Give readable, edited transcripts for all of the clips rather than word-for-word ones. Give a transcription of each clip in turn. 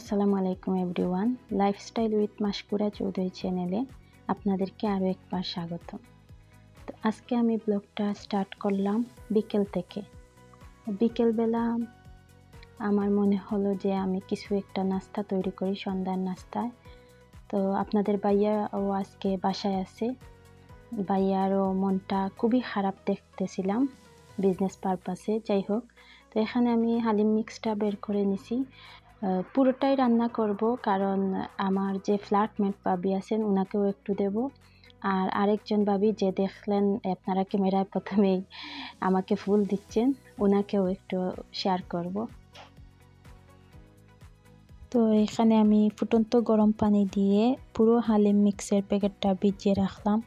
আসসালামু আলাইকুম everyone. Lifestyle with Mashkura Chowdhury চ্যানেলে আপনাদেরকে আরও একবার স্বাগত। তো আজকে আমি ব্লগটা স্টার্ট করলাম বিকেল থেকে। বিকেলবেলা আমার মনে হলো যে আমি কিছু একটা নাস্তা তৈরি করি, সন্ধ্যার নাস্তায়। তো আপনাদের ভাইয়াও আজকে বাসায় আছে। ভাইয়ারও মনটা খুবই খারাপ দেখতেছিলাম বিজনেস পারপাসে। যাই হোক, তো এখানে আমি হালিম মিক্সটা বের করে নিছি। পুরোটাই রান্না করব, কারণ আমার যে ফ্ল্যাটমেট ভাবি আছেন ওনাকেও একটু দেব, আর আরেকজন ভাবি যে দেখলেন আপনারা ক্যামেরায় প্রথমেই আমাকে ফুল দিচ্ছেন, ওনাকেও একটু শেয়ার করব। তো এখানে আমি ফুটন্ত গরম পানি দিয়ে পুরো হালিম মিক্সের প্যাকেটটা ভিজিয়ে রাখলাম।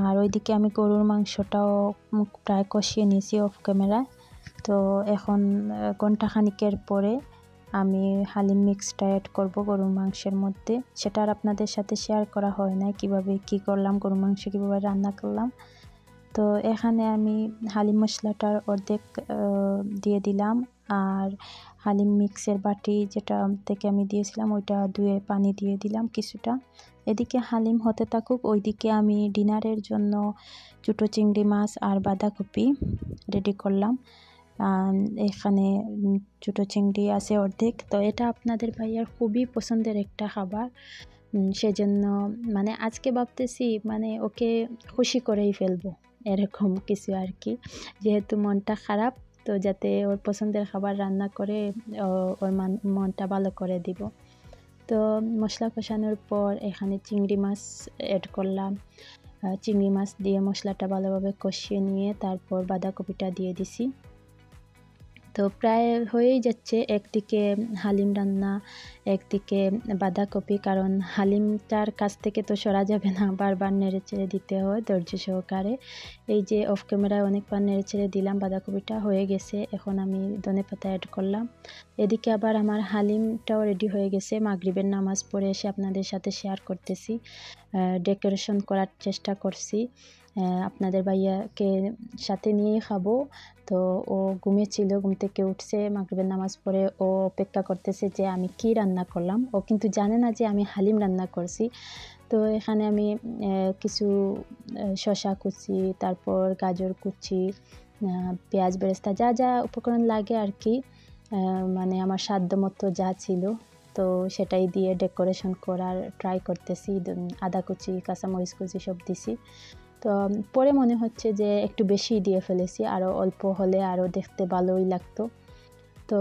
আর ওইদিকে আমি গরুর মাংসটাও প্রায় কষিয়ে নিয়েছি অফ ক্যামেরায়। তো এখন ঘন্টা খানিকের পরে আমি হালিম মিক্সটা অ্যাড করব গরুর মাংসের মধ্যে। সেটা আর আপনাদের সাথে শেয়ার করা হয় না, কিভাবে কি করলাম, গরুর মাংস কীভাবে রান্না করলাম। তো এখানে আমি হালিম মশলাটার অর্ধেক দিয়ে দিলাম, আর হালিম মিক্সের বাটি যেটা থেকে আমি দিয়েছিলাম ওইটা ধুয়ে পানি দিয়ে দিলাম কিছুটা। এদিকে হালিম হতে থাকুক, ওইদিকে আমি ডিনারের জন্য ছোটো চিংড়ি মাছ আর বাঁধাকপি রেডি করলাম। এখানে ছোটো চিংড়ি আছে অর্ধেক। তো এটা আপনাদের ভাইয়ার খুবই পছন্দের একটা খাবার, সেজন্য মানে আজকে ভাবতেছি মানে ওকে খুশি করেই ফেলবো, এরকম কিছু আর কি। যেহেতু মনটা খারাপ, তো যাতে ওর পছন্দের খাবার রান্না করে ওর মনটা ভালো করে দিব। তো মশলা কষানোর পর এখানে চিংড়ি মাছ অ্যাড করলাম। চিংড়ি মাছ দিয়ে মশলাটা ভালোভাবে কষিয়ে নিয়ে তারপর বাঁধাকপিটা দিয়ে দিছি। তো প্রায় হয়েই যাচ্ছে, একদিকে হালিম রান্না, একদিকে বাঁধাকপি, কারণ হালিমটার কাছ থেকে তো সরা যাবে না, বারবার নেড়ে চেড়ে দিতে হয় ধৈর্য সহকারে। এই যে অফ ক্যামেরায় অনেকবার নেড়ে চেড়ে দিলাম, বাঁধাকপিটা হয়ে গেছে। এখন আমি ধনেপাতা অ্যাড করলাম। এদিকে আবার আমার হালিমটাও রেডি হয়ে গেছে। মাগরিবের নামাজ পড়ে এসে আপনাদের সাথে শেয়ার করতেছি। ডেকোরেশন করার চেষ্টা করছি, আপনাদের ভাইয়াকে সাথে নিয়েই খাবো। তো ও ঘুমিয়েছিল, ঘুম থেকে উঠছে, মাগরিবের নামাজ পড়ে ও অপেক্ষা করতেছে যে আমি কি রান্না করলাম। ও কিন্তু জানে না যে আমি হালিম রান্না করছি। তো এখানে আমি কিছু শসা কুচি, তারপর গাজর কুচি, পেঁয়াজ বেরেস্তা, যা যা উপকরণ লাগে আর কি, মানে আমার সাধ্য মতো যা ছিল, তো সেটাই দিয়ে ডেকোরেশন করার ট্রাই করতেছি। আদা কুচি, কাঁচামরিচ কুচি সব দিছি। তো পরে মনে হচ্ছে যে একটু বেশি দিয়ে ফেলেছি, আরও অল্প হলে আরও দেখতে ভালোই লাগতো। তো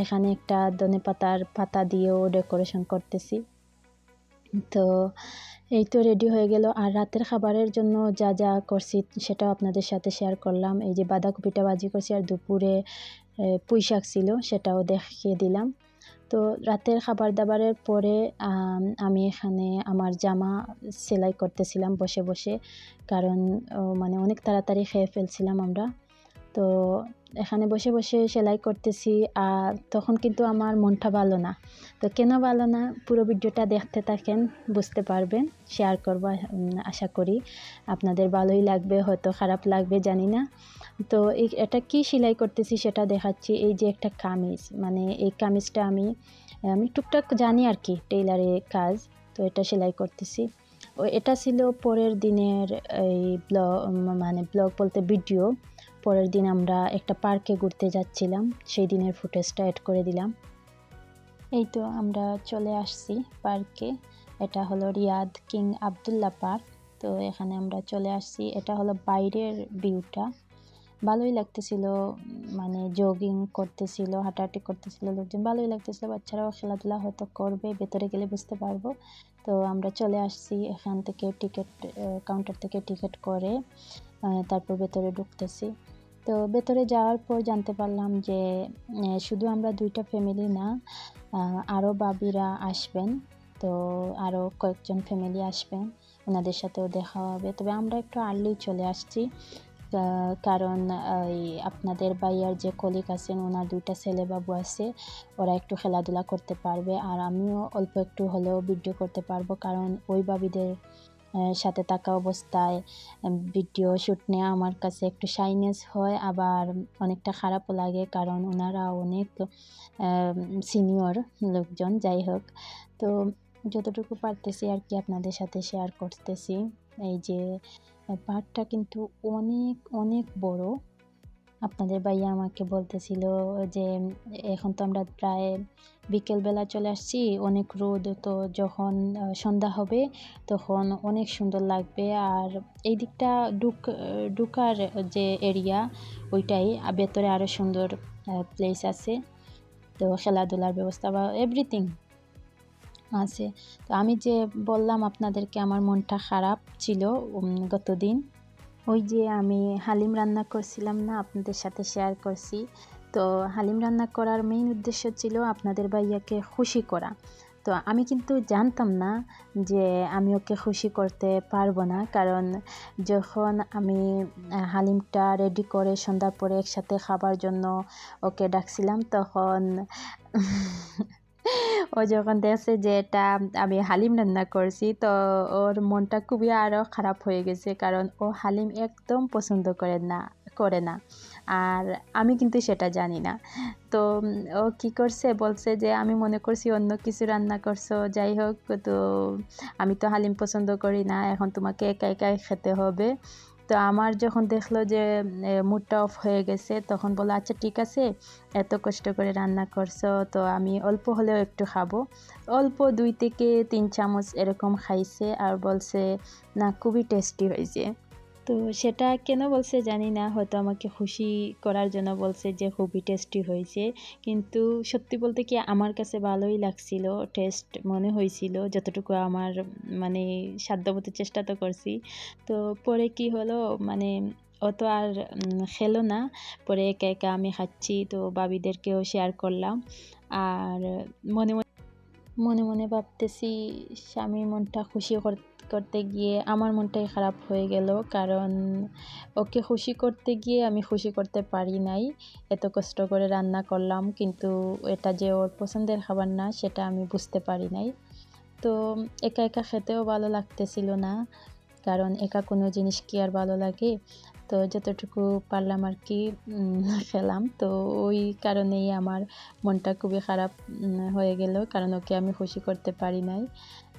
এখানে একটা ধনেপাতার পাতা দিয়েও ডেকোরেশন করতেছি। তো এই তো রেডি হয়ে গেল। আর রাতের খাবারের জন্য যা যা করছি সেটাও আপনাদের সাথে শেয়ার করলাম। এই যে বাঁধাকপিটা ভাজি করছি, আর দুপুরে পুঁই শাক ছিল, সেটাও দেখিয়ে দিলাম। তো রাতের খাবার দাবারের পরে আমি এখানে আমার জামা সেলাই করতেছিলাম বসে বসে, কারণ মানে অনেক তাড়াতাড়ি খেয়ে ফেলছিলাম আমরা। তো এখানে বসে বসে সেলাই করতেছি, আর তখন কিন্তু আমার মনটা ভালো না। তো কেন ভালো না, পুরো ভিডিওটা দেখতে থাকেন, বুঝতে পারবেন। শেয়ার করব, আশা করি আপনাদের ভালোই লাগবে, হয়তো খারাপ লাগবে জানি না। তো এটা কি সেলাই করতেছি সেটা দেখাচ্ছি। এই যে একটা কামিজ, মানে এই কামিজটা আমি টুকটাক জানি আর কি, টেইলারে কাজ। তো এটা সেলাই করতেছি। এটা ছিল পরের দিনের এই ব্লগ বলতে ভিডিও। পরের দিন আমরা একটা পার্কে ঘুরতে যাচ্ছিলাম, সেই দিনের ফুটেজটা অ্যাড করে দিলাম। এই তো আমরা চলে আসছি পার্কে। এটা হলো রিয়াদ কিং আবদুল্লাহ পার্ক। তো এখানে আমরা চলে আসছি, এটা হলো বাইরের ভিউটা। ভালোই লাগতেছিল, মানে জগিং করতেছিল, হাঁটাহাঁটি করতেছিল লোকজন, ভালোই লাগতেছিল। বাচ্চারাও খেলাধুলা হয়তো করবে, ভেতরে গেলে বুঝতে পারবো। তো আমরা চলে আসছি, এখান থেকে টিকিট কাউন্টার থেকে টিকিট করে তারপর ভেতরে ঢুকতেছি। তো ভেতরে যাওয়ার পর জানতে পারলাম যে শুধু আমরা দুইটা ফ্যামিলি না, আরও ভাবিরা আসবেন। তো আরও কয়েকজন ফ্যামিলি আসবেন, ওনাদের সাথেও দেখা হবে। তবে আমরা একটু আর্লি চলে আসছি, কারণ এই আপনাদের ভাইয়ার যে কলিগ আছেন, ওনার দুইটা ছেলে বাবু আছে, ওরা একটু খেলাধুলা করতে পারবে, আর আমিও অল্প একটু হলেও ভিডিও করতে পারবো, কারণ ওই ভাবিদের সাথে থাকা অবস্থায় ভিডিও শ্যুট নেওয়া আমার কাছে একটু শাইনেস হয়, আবার অনেকটা খারাপও লাগে, কারণ ওনারা অনেক সিনিয়র লোকজন। যাই হোক, তো যতটুকু পারতেছি আর কি আপনাদের সাথে শেয়ার করতেছি। এই যে পাহাড়টা কিন্তু অনেক অনেক বড়। আপনাদের ভাইয়া আমাকে বলতেছিল যে এখন তো আমরা প্রায় বিকেলবেলা চলে আসছি, অনেক রোদ, তো যখন সন্ধ্যা হবে তখন অনেক সুন্দর লাগবে। আর এই দিকটা ঢুকার যে এরিয়া ওইটাই, ভেতরে আরও সুন্দর প্লেস আছে, তো খেলাধুলার ব্যবস্থা বা এভরিথিং আছে। তো আমি যে বললাম আপনাদেরকে আমার মনটা খারাপ ছিল গতদিন, ওই যে আমি হালিম রান্না করছিলাম না, আপনাদের সাথে শেয়ার করছি। তো হালিম রান্না করার মেইন উদ্দেশ্য ছিল আপনাদের ভাইয়াকে খুশি করা। তো আমি কিন্তু জানতাম না যে আমি ওকে খুশি করতে পারবো না, কারণ যখন আমি হালিমটা রেডি করে সন্ধ্যার পরে একসাথে খাবার জন্য ওকে ডাকছিলাম, তখন ও যখন দেখছে যে এটা আমি হালিম রান্না করছি, তো ওর মনটা খুবই আরও খারাপ হয়ে গেছে, কারণ ও হালিম একদম পছন্দ করে না। আর আমি কিন্তু সেটা জানি না। তো ও কি করছে, বলছে যে আমি মনে করছি অন্য কিছু রান্না করছো, যাই হোক, তো আমি তো হালিম পছন্দ করি না, এখন তোমাকে একা একাই খেতে হবে। তো আমার যখন দেখলো যে মুডটা অফ হয়ে গেছে, তখন বললো আচ্ছা ঠিক আছে, এত কষ্ট করে রান্না করছো, তো আমি অল্প হলেও একটু খাবো। অল্প 2 থেকে 3 চামচ এরকম খাইছে, আর বলছে না খুবই টেস্টি হয়েছে। তো সেটা কেন বলছে জানি না, হয়তো আমাকে খুশি করার জন্য বলছে যে খুবই টেস্টি হয়েছে, কিন্তু সত্যি বলতে কি আমার কাছে ভালোই লাগছিল, টেস্ট মনে হয়েছিল যতটুকু আমার মানে সাধ্যমতো চেষ্টা তো করছি। তো পরে কি হলো, মানে অত আর খেলো না, পরে একা একা আমি খাচ্ছি, তো ভাবিদেরকেও শেয়ার করলাম। আর মনে মনে মনে ভাবতেছি স্বামীর মনটা খুশি করতে গিয়ে আমার মনটাই খারাপ হয়ে গেল, কারণ ওকে খুশি করতে গিয়ে আমি খুশি করতে পারি নাই। এত কষ্ট করে রান্না করলাম, কিন্তু এটা যে ওর পছন্দের খাবার না সেটা আমি বুঝতে পারি নাই। তো একা একা খেতেও ভালো লাগতেছিল না, কারণ একা কোনো জিনিস কি আর ভালো লাগে। তো যতটুকু পারলাম আর কি খেলাম। তো ওই কারণেই আমার মনটা খুবই খারাপ হয়ে গেল, কারণ ওকে আমি খুশি করতে পারি নাই।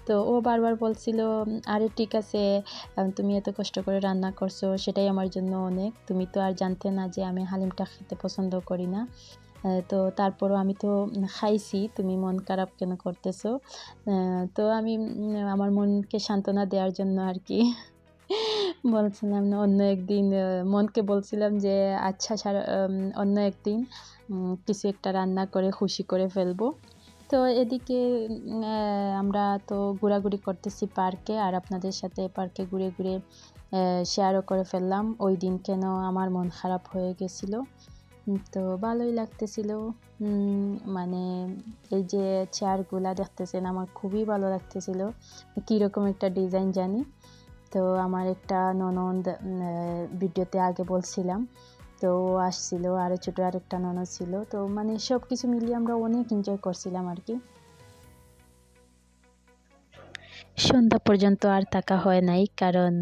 তো ও বারবার বলছিল আরে ঠিক আছে, তুমি এত কষ্ট করে রান্না করছো সেটাই আমার জন্য অনেক, তুমি তো আর জানতে না যে আমি হালিমটা খেতে পছন্দ করি না। তো তারপরও আমি তো খাইছি, তুমি মন খারাপ কেন করতেছো? তো আমি আমার মনকে সান্ত্বনা দেওয়ার জন্য আর কি বলছিলাম না, অন্য একদিন মনকে বলছিলাম যে আচ্ছা অন্য একদিন কিছু একটা রান্না করে খুশি করে ফেলবো। তো এদিকে আমরা তো ঘোরাঘুরি করতেছি পার্কে, আর আপনাদের সাথে পার্কে ঘুরে ঘুরে শেয়ারও করে ফেললাম ওই দিন কেন আমার মন খারাপ হয়ে গেছিলো। তো ভালোই লাগতেছিল। মানে এই যে চেয়ারগুলা দেখতেছেন আমার খুবই ভালো লাগতেছিল, কীরকম একটা ডিজাইন জানি। তো আমার একটা ননদ ভিডিওতে আগে বলছিলাম, তো ও আসছিল, আরও ছোটো আরেকটা ননদ ছিল, তো মানে সব কিছু মিলিয়ে আমরা অনেক এনজয় করছিলাম আর কি। সন্ধ্যা পর্যন্ত আর থাকা হয় নাই, কারণ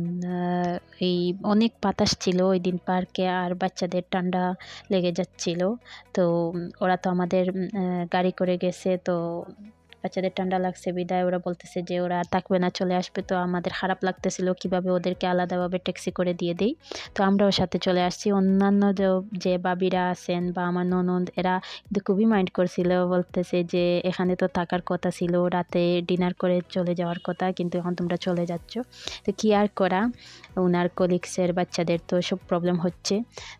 এই অনেক বাতাস ছিল ওই দিন পার্কে, আর বাচ্চাদের ঠান্ডা লেগে যাচ্ছিল। তো ওরা তো আমাদের গাড়ি করে গেছে, তো বাচ্চাদের ঠান্ডা লাগছে বিদায় ওরা বলতেছে যে ওরা আর থাকবে না, চলে আসবে। তো আমাদের খারাপ লাগতেছিল কিভাবে ওদেরকে আলাদাভাবে ট্যাক্সি করে দিয়ে দেই। তো আমরাও সাথে চলে আসছি। অন্যান্য যে বাবিরা আছেন বা আমার ননদ, এরা কিন্তু খুবই মাইন্ড করছিল, বলতেছে যে এখানে তো থাকার কথা ছিল, রাতে ডিনার করে চলে যাওয়ার কথা, কিন্তু এখন তোমরা চলে যাচ্ছ। তো কি আর করা, ওনার কলিগসের বাচ্চাদের তো সব প্রবলেম হচ্ছে।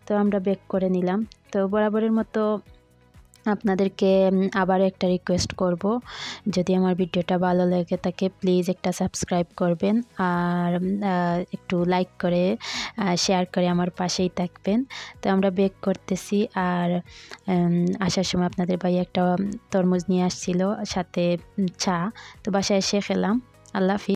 তো আমরা ব্যাক করে নিলাম। তো বরাবরের মতো আপনাদেরকে আবারও একটা রিকোয়েস্ট করব, যদি আমার ভিডিওটা ভালো লেগে থাকে প্লিজ একটা সাবস্ক্রাইব করবেন, আর একটু লাইক করে শেয়ার করে আমার পাশেই থাকবেন। তো আমরা বেক করতেছি, আর আসার সময় আপনাদের ভাই একটা তরমুজ নিয়ে আসছিল, সাথে চা। তো বাসায় এসে খেলাম। আল্লাহ হাফিজ।